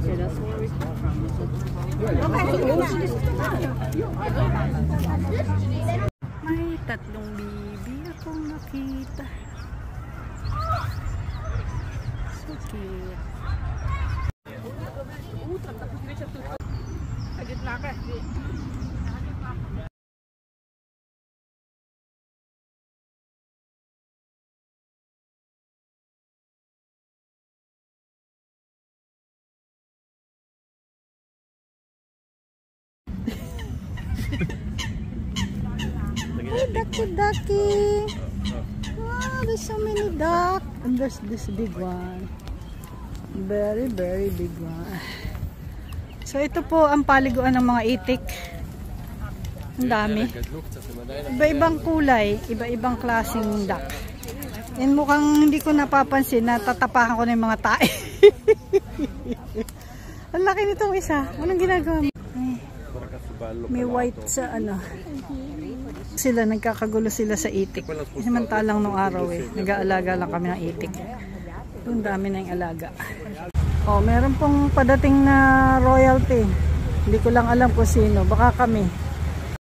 May tatlong bibi akong nakita. So cute. Ducky. Wow, there's so many duck. And there's this big one. Very, very big one. So ito po ang paliguan ng mga itik. Ang dami. Iba-ibang kulay, iba-ibang klaseng duck. And mukhang hindi ko napapansin na tatapakan ko na yung mga tae. Ang laki nitong isa. Anong ginagawa mo? May white sa ano. Sila, nagkakagulo sila sa itik. Samantalang nung araw nag-aalaga lang kami ng itik. Ang dami na yung alaga. Oh, meron pong padating na royalty. Hindi ko lang alam kung sino. Baka kami.